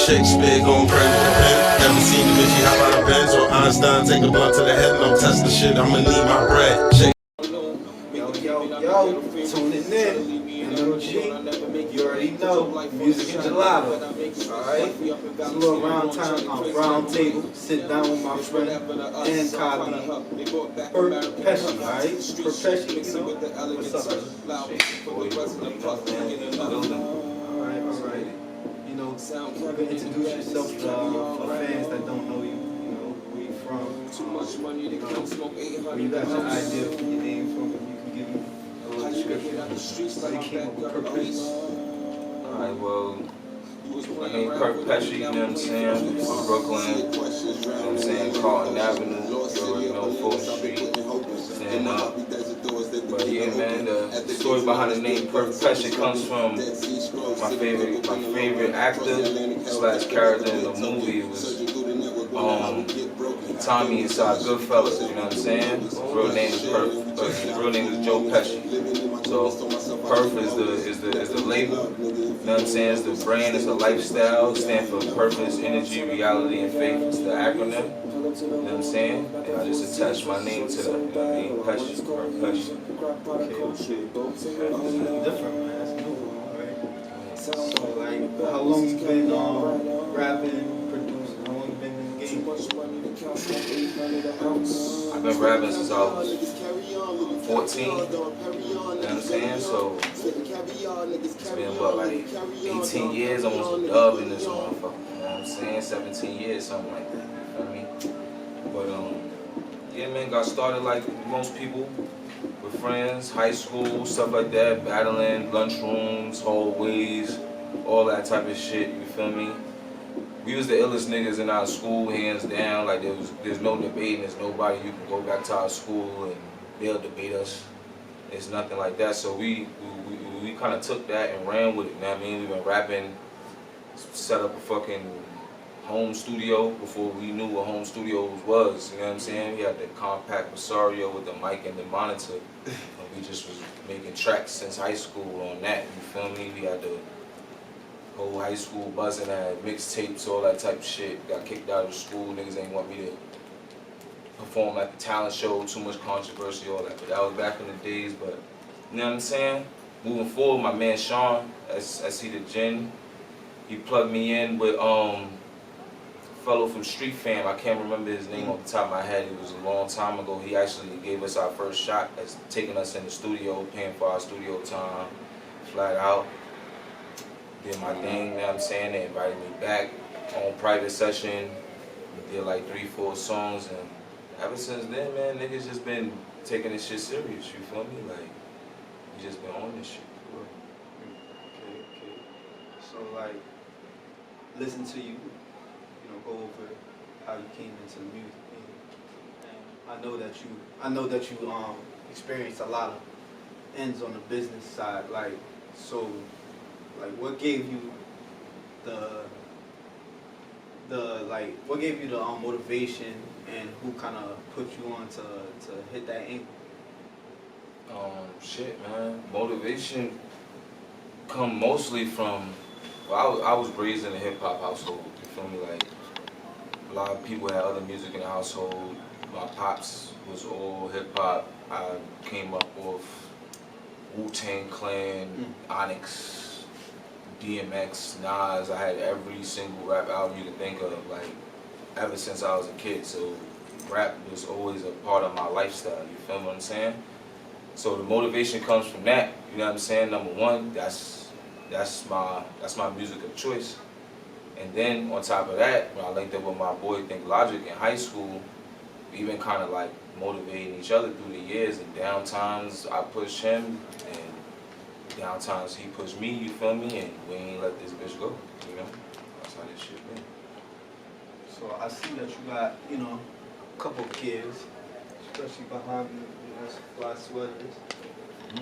Shakespeare gon' pray with the pen. Never seen the bitch, she hop out of Benz. Or Einstein take a blunt to the head and I'm testing shit, I'ma need my bread. Yo, tuning in, MMG, you already know, music and gelato, alright? It's a little round table, sit down with my friend and colleague, Perf Peshii, alright? Perf Peshii, you know, what's up? Alright. You know, introduce yourself for fans that don't know you, where you from, where you got your idea for your name from, if you can give me a little description. How you came up with Perf Peshii? Alright, well, my name is Perf Peshii, you know what I'm saying? I'm from Brooklyn, you know what I'm saying? Carlton Avenue, you already know, Fulton Street, stand up. But yeah, man, the story behind the name Perf Peshii comes from my favorite actor slash character in the movie. It was Tommy inside Goodfellas, you know what I'm saying? His real name is Perf, but his real name is Joe Pesci. So Perf is the label, you know what I'm saying? It's the brand, it's a lifestyle. It stands for purpose, energy, reality, and faith. It's the acronym. You know what I'm saying? And I just attached my name to the, you know what I mean? Peshii, Perf Peshii. Okay. Different, man. That's new, alright? So, like, how long you been rapping, producing? How long you been in the game? I've been rapping since I was 14, you know what I'm saying? So it's been about like 18 years, almost a dub in this motherfucker, you know what I'm saying? 17 years, something like that, you feel me? But yeah, man, got started like most people, with friends, high school, stuff like that, battling, lunchrooms, hallways, all that type of shit, you feel me? We was the illest niggas in our school, hands down. Like there's no debating. There's nobody you can go back to our school and they'll debate us. It's nothing like that. So we kind of took that and ran with it. You know what I mean? We've been rapping, set up a fucking home studio before we knew what home studios was. You know what I'm saying? We had the compact Rosario with the mic and the monitor. And we just was making tracks since high school on that. You feel me? We had the whole high school buzzing, had mixtapes, all that type of shit. Got kicked out of school, niggas ain't want me to perform at the talent show, too much controversy, all that. But that was back in the days, but you know what I'm saying? Moving forward, my man Sean, SC the Gin, he plugged me in with a fellow from Street Fam. I can't remember his name off the top of my head. It was a long time ago. He actually gave us our first shot as taking us in the studio, paying for our studio time, flat out. Did my thing, you know what I'm saying? They invited me back on private session. We did like 3-4 songs, and ever since then, man, niggas just been taking this shit serious, you feel me? Like, we just been on this shit. Okay. So, like, listen to you, go over how you came into the music. And I know that you experienced a lot of ends on the business side, what gave you the motivation, and who kind of put you on to hit that angle? Shit, man. Motivation come mostly from, well, I was raised in a hip hop household. You feel me? Like, a lot of people had other music in the household. My pops was all hip hop. I came up with Wu-Tang Clan, Onyx, DMX, Nas. I had every single rap album you could think of, like, ever since I was a kid. So rap was always a part of my lifestyle, you feel what I'm saying? So the motivation comes from that, you know what I'm saying? Number one, that's my music of choice. And then on top of that, when I linked up with my boy Think Logic in high school, we been kind of like motivating each other through the years. And downtimes I pushed him, and downtimes he pushed me, you feel me? And we ain't let this bitch go, you know? That's how this shit been. So I see that you got, a couple of kids, especially behind you, some fly sweaters. I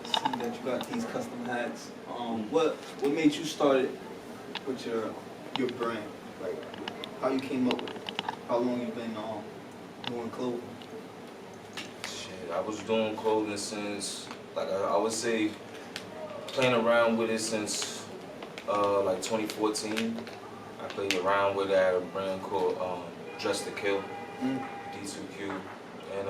see that you got these custom hats. What made you start it with your brand? Like, how you came up with it? How long you been doing clothing? Shit, I was doing clothing since, like, I would say, playing around with it since like 2014. I played around with it at a brand called Dress to Kill, Mm. D2Q, and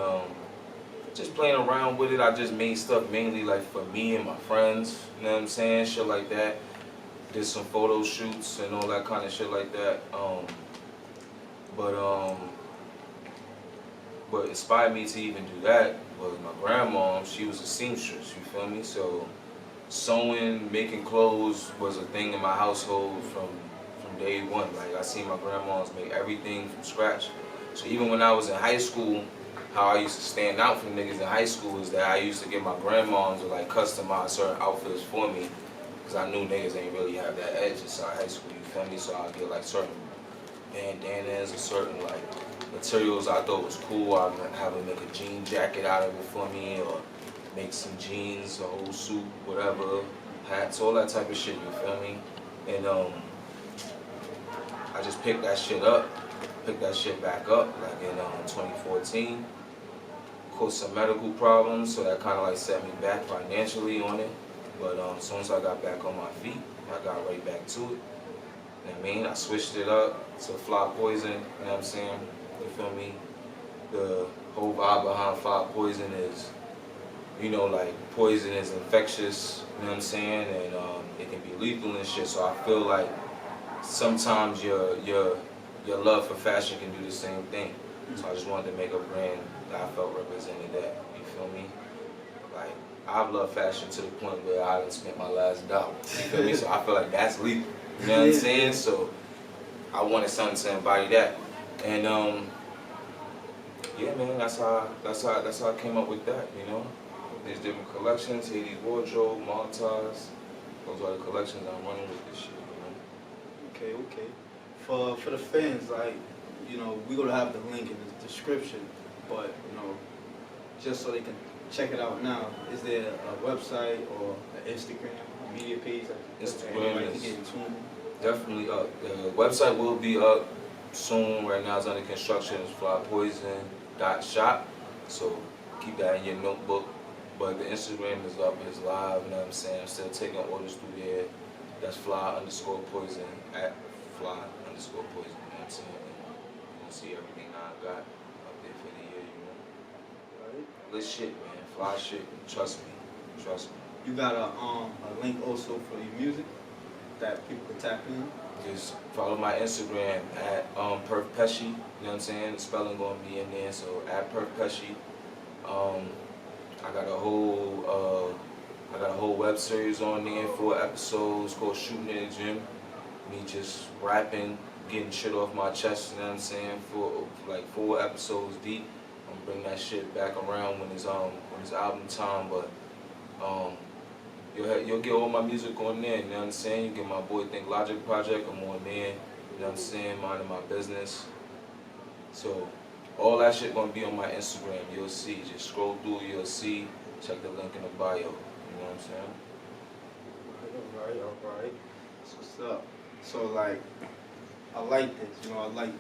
just playing around with it. I just made stuff mainly like for me and my friends. You know what I'm saying? Shit like that. Did some photo shoots and all that kind of shit like that. But inspired me to even do that was my grandma. She was a seamstress. You feel me? So sewing, making clothes was a thing in my household from day one. Like I seen my grandmas make everything from scratch. So even when I was in high school, how I used to stand out from niggas in high school is that I used to get my grandmas to like customize certain outfits for me, cause I knew niggas ain't really have that edge inside high school. You feel me? So I'd get like certain bandanas or certain like materials I thought was cool. I'd have them make a jean jacket out of it for me, or make some jeans, a whole suit, whatever, hats, all that type of shit. You feel me? And I just picked that shit back up, like in 2014. Caused some medical problems, so that kind of like set me back financially on it. But as soon as I got back on my feet, I got right back to it. You know what I mean? I switched it up to Fly Poison, you know what I'm saying? You feel me? The whole vibe behind Fly Poison is, you know, like poison is infectious, you know what I'm saying? And it can be lethal and shit, so I feel like sometimes your love for fashion can do the same thing. So I just wanted to make a brand that I felt represented that. You feel me? Like I've loved fashion to the point where I done spent my last dollar. You feel me? So I feel like that's lethal. You know what I'm saying? So I wanted something to embody that. And yeah, man, that's how I came up with that. You know, there's different collections. Haiti's wardrobe, Maltese. Those are the collections I'm running with this shit. You know? Okay. For the fans, like, you know, we're gonna have the link in the description, but you know, just so they can check it out now, is there a website or an Instagram, a media page that Instagram anybody is can get in tune? definitely up. The website will be up soon. Right now it's under construction. It's flypoison.shop. So keep that in your notebook. But the Instagram is up, it's live, you know what I'm saying? I'm still taking orders through there. That's fly_poison at fly_poison, you know what I'm saying? And you'll see everything I got up there for the year, you know? Right. Lit shit, man. Fly shit. Trust me. You got a link also for your music that people can tap in? Just follow my Instagram at Perf Peshii, you know what I'm saying? The spelling gonna be in there, so at Perf Peshii. I got a whole web series on there, 4 episodes called Shooting in the Gym. Me just rapping, getting shit off my chest, you know what I'm saying? For like 4 episodes deep. I'm gonna bring that shit back around when it's album time, but you'll get all my music on there, you know what I'm saying? You get my Boy Think Logic project, I'm on there, you know what I'm saying? Minding my business. So all that shit gonna be on my Instagram. You'll see. Just scroll through. You'll see. Check the link in the bio. You know what I'm saying? All right. That's what's up. So like, I like this. You know, I like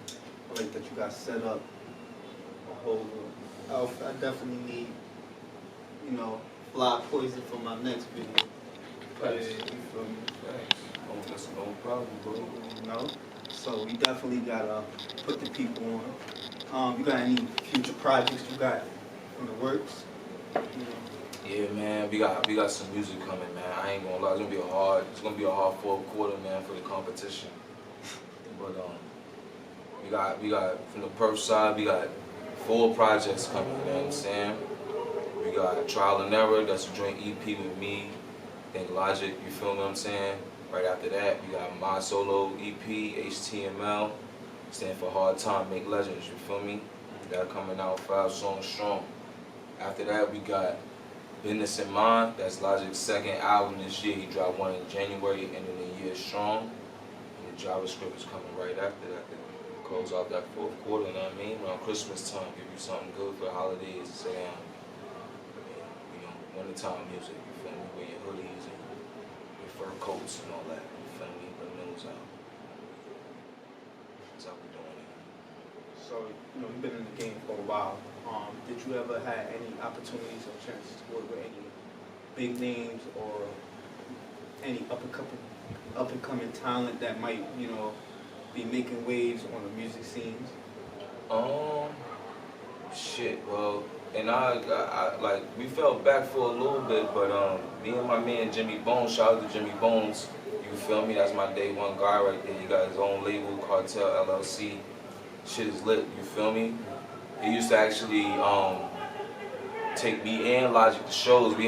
that you got set up a whole outfit. I definitely need, you know, Fly Poison for my next video. Thanks. Yeah, you feel me? Thanks. Oh, that's no problem, bro. You know. So you definitely gotta put the people on. You got any future projects you got in the works? You know? Yeah, man. We got some music coming, man. I ain't gonna lie. It's gonna be a hard 4th quarter, man, for the competition. But we got from the Perf side, we got 4 projects coming. You know what I'm saying? We got Trial and Error. That's a joint EP with me, Think Logic. You feel me? What I'm saying? Right after that, we got my solo EP, HTML. Stand for Hard Time, Make Legends, you feel me? That coming out 5 songs strong. After that, we got Business in Mind. That's Logic's 2nd album this year. He dropped one in January, ending the year strong. And the JavaScript is coming right after that. To close out that 4th quarter, you know what I mean? Around Christmas time, give you something good for the holidays. Sit down, you know, wintertime music, you feel me? Wear your hoodies and your fur coats and all that, you feel me? Put the nose out. That's how we doing it. So, you know, you've been in the game for a while. Did you ever have any opportunities or chances to work with any big names or any up and coming talent that might, you know, be making waves on the music scenes? Shit. Well, and I like we fell back for a little bit, but me and my man Jimmy Bones, shout out to Jimmy Bones. You feel me? That's my day one guy right there. He got his own label, Cartel LLC. Shit is lit. You feel me? He used to actually take me and Logic to shows. We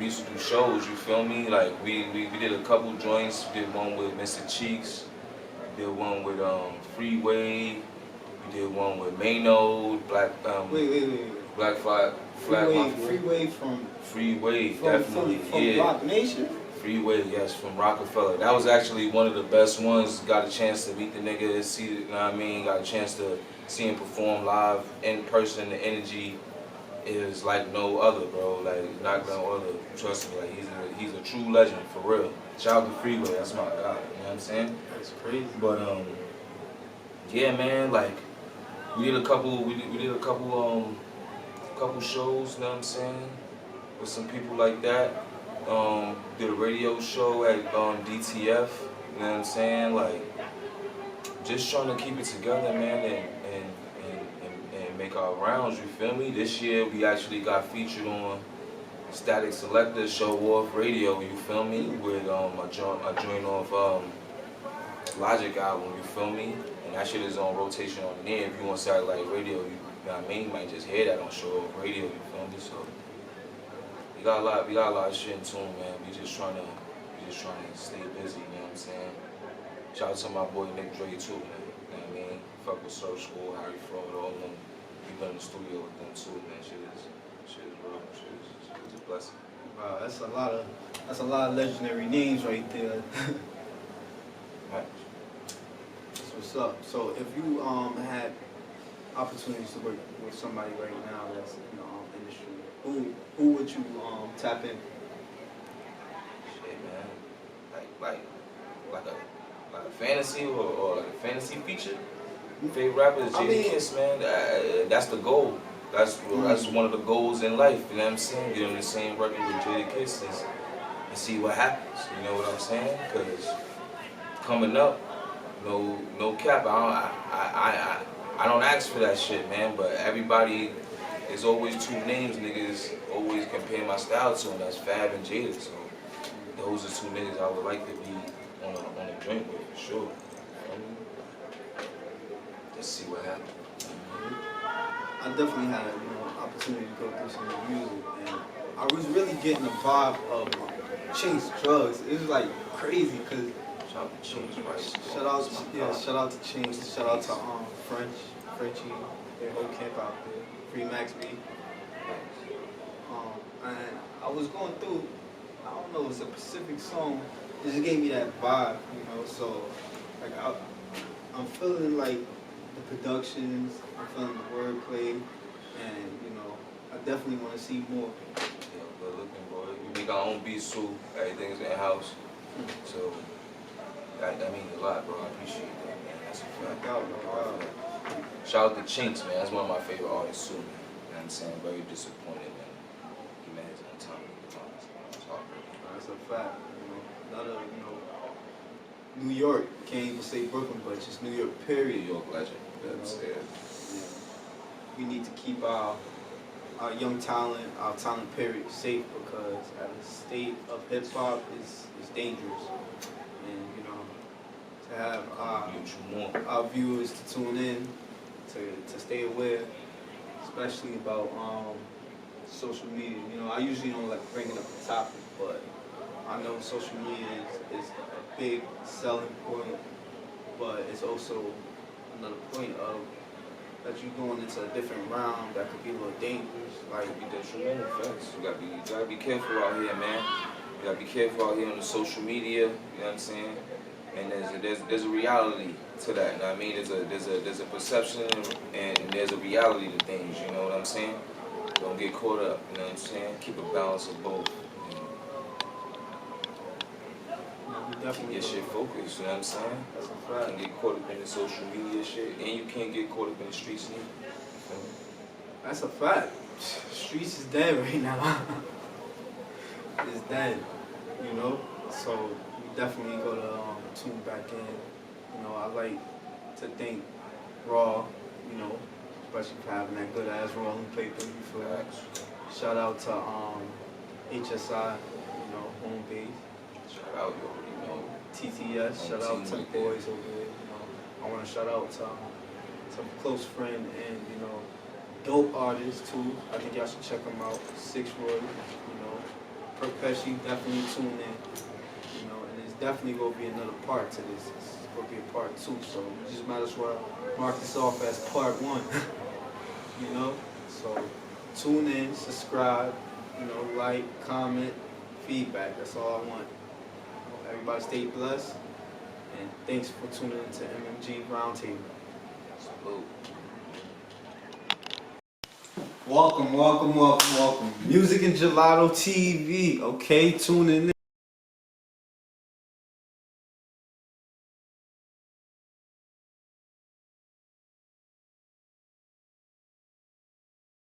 used to do shows. You feel me? Like we did a couple joints. We did one with Mr. Cheeks. We did one with Freeway. We did one with Mano, Black Black Flag Freeway from definitely, yeah. Rock Nation. Freeway, yes, from Rockefeller. That was actually one of the best ones. Got a chance to meet the nigga, see, you know what I mean? Got a chance to see him perform live in person. The energy is like no other, bro. Like not no other. Trust me, like he's a true legend for real. Shout out to Freeway, that's my guy. You know what I'm saying? That's crazy. But yeah, man, like we did a couple shows. You know what I'm saying? With some people like that. Did a radio show at DTF, you know what I'm saying? Like, just trying to keep it together, man, and make our rounds, you feel me? This year we actually got featured on Static Selector Show Off Radio, you feel me? With a joint off Logic album, you feel me? And that shit is on rotation on there. If you want satellite radio, you know what I mean? You might just hear that on Show Off Radio, you feel me? So we got a lot of shit in tune, man. We just trying to stay busy, you know what I'm saying? Shout out to my boy Nick Dre too, man. You know what I mean? Fuck with Surf School, Harry Fraud, all of them. We been in the studio with them too, man. Shit is real. Shit is a blessing. Wow, that's a lot of legendary names right there. Right. That's what's up. So if you had opportunities to work with somebody right now that's in the industry, who would you tap in? Shit, man. Like a fantasy or like a fantasy feature. Favorite rapper is Jadakiss, man. That's the goal. That's one of the goals in life. You know what I'm saying? Get on the same record with Jadakiss and see what happens. You know what I'm saying? Because coming up, no cap. I don't ask for that shit, man. But everybody. There's always two names niggas always compare my style to, and that's Fab and Jada. So those are two niggas I would like to be on a joint with for sure. Let's see what happens. I definitely had an opportunity to go through some music, and I was really getting the vibe of Chinks Drugs. It was like crazy because Shout out to Chinks, right? Shout out to Chinks. Shout out to Frenchie, their whole camp out there. Free Max B. And I was going through, I don't know, it's a Pacific song. It just gave me that vibe, so like I'm feeling like the productions, I'm feeling the wordplay, and I definitely want to see more. Yeah, good looking, boy. We make our own beats too. Everything's in house. So that means a lot, bro. I appreciate that, man. That's a fact. No doubt. Shout out to Chinks, man. That's one of my favorite artists too, man. You know what I'm saying? Very disappointed, man. He made his own time. It's heartbreaking. That's a fact. Another, New York, can't even say Brooklyn, but just New York, period. New York legend. That's it. We need to keep our young talent, our talent period safe, because at the state of hip hop is dangerous. And to have our viewers to tune in, to stay aware, especially about social media. I usually don't like bringing up the topic, but I know social media is a big selling point, but it's also another point of that you're going into a different realm that could be a little dangerous. Like, be detrimental effects. You gotta be careful out here, man. You gotta be careful out here on the social media. You know what I'm saying? And there's a reality to that. You know what I mean? There's a perception and there's a reality to things. You know what I'm saying? Don't get caught up. You know what I'm saying? Keep a balance of both. Keep your shit focused, you know what I'm saying? That's a You fact. can't get caught up in the social media shit, and you can't get caught up in the streets neither. That's a fact. Streets is dead right now. It's dead, So we definitely go to tune back in. I like to thank Raw, you know, especially for having that good ass rolling paper. You feel me? Shout out to HSI, you know, home base. Shout out, you already know. TTS. Shout out to the boys over there. You know, I want to shout out to some close friend and you know, dope artists too. I think y'all should check them out. 6 Roy, you know, Perf Peshii, definitely tune in. You know, and there's definitely gonna be another part to this. It's gonna be a part 2, so you just might as well mark this off as part 1. You know, so tune in, subscribe, you know, like, comment, feedback. That's all I want. Everybody stay blessed, and thanks for tuning in to MMG Roundtable. Salute. Welcome. Music and Gelato TV. Okay, tune in.